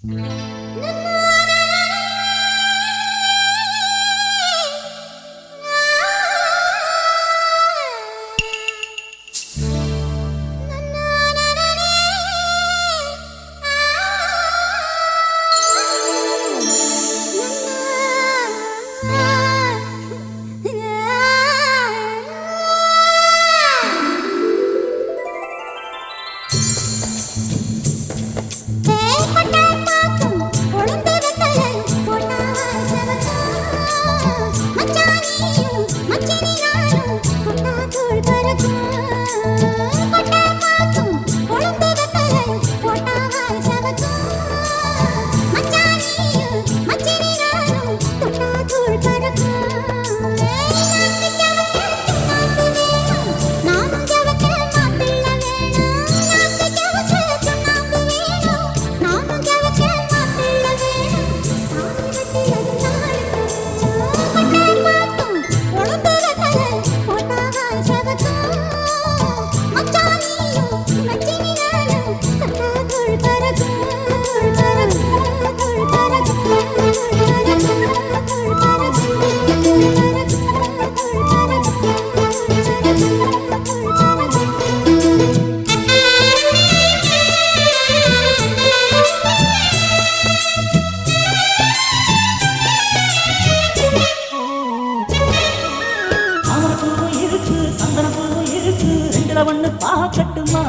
ஒண்ணு பாக்கட்டுமா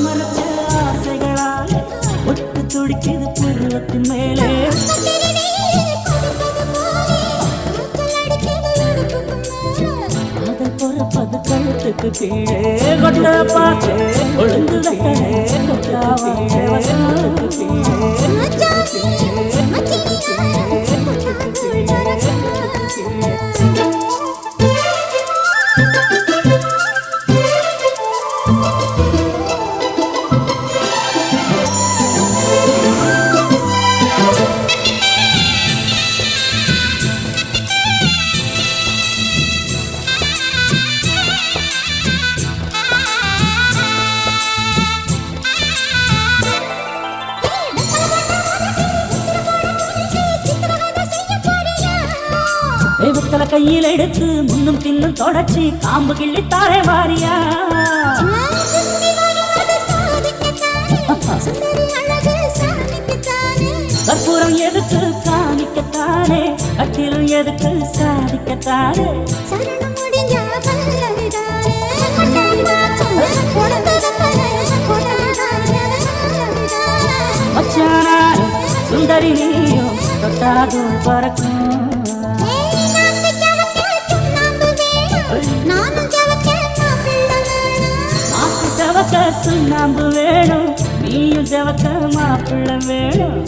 மறைச்ச ஆசைகளால ஒட்டு துடிக்குது பருவத்தின் மேலே அதை பொறப்பது கழுத்துக்கு கீழே கொண்ட பாட்டு ஒழுங்கு கட்டணே தெய்வத்தல கையில் எடுத்து முன்னும் பின்னும் தொடச்சி காம்பு கிள்ளி தாரே வாரியா கற்பூரம் எதுக்கு காணிக்கத்தானே கட்டிலும் எதுக்கு சாதிக்கத்தானே மச்சானாரும் சுந்தரி நீயும் தொட்டாதும் பறக்கும் சுண்ணாம்பு வேணும் நீயும் செவக்க மாப்பிள்ள வேணும்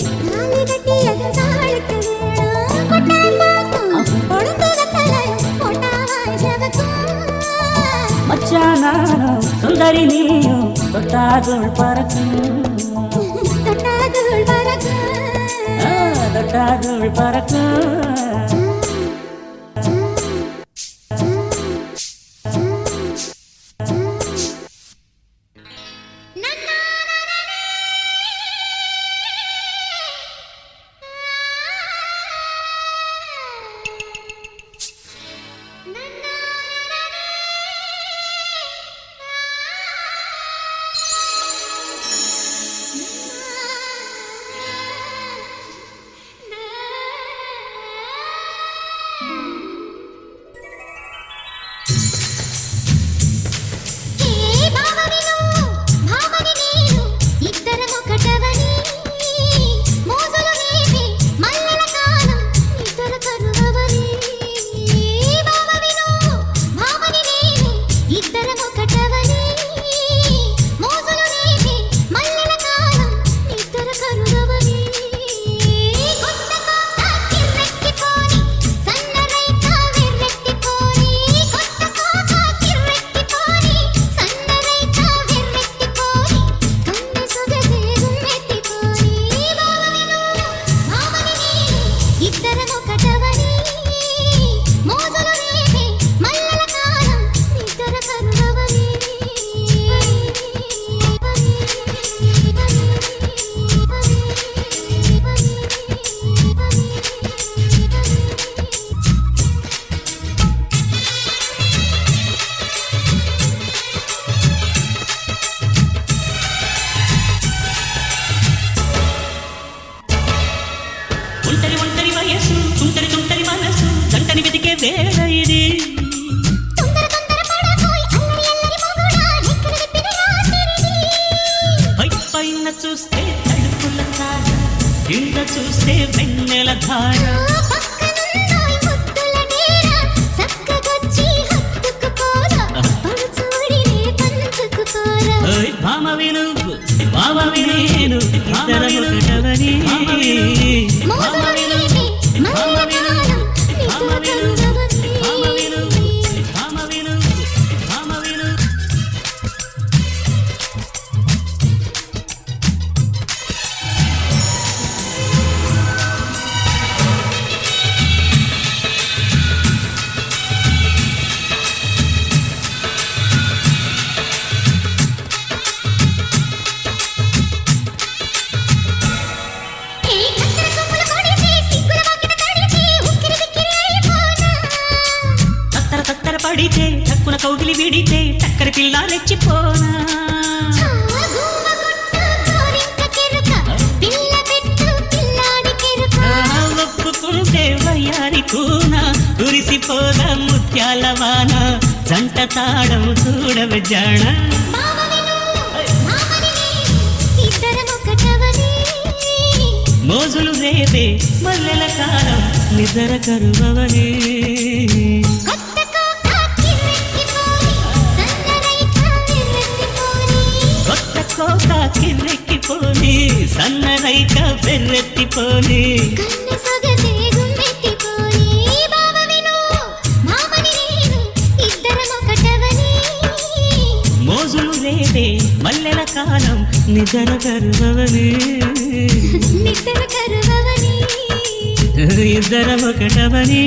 மச்சானாரும் சுந்தரி நீயும் தொட்டாதுள் பறக்கும் தொட்டாதுள் பறக்கும் వేళ ఇది పైన చూస్తే తడుపుల ధార కింద చూస్తే వెన్నెల ధార భామ విను భామ విను ఇద్దరం ఒకటవని పడితే తక్కున కౌగిలి విడితే చక్కర పిల్ల రెచ్చిపోనా ఒప్పుకుంటే వయ్యారి కూన కురిసిపోగా ముత్యాల వాన జంట తాడం చూడవ జాణ మోజులు రేపే మల్లెల కాలం నిద్ర కరువవని కోక కిర్రెక్కిపోని సన్నరైక బెర్రెత్తిపోని మోజులు రేపే మల్లెల కాలం నిద్ర కరువవని ఇద్దరం ఒకటవని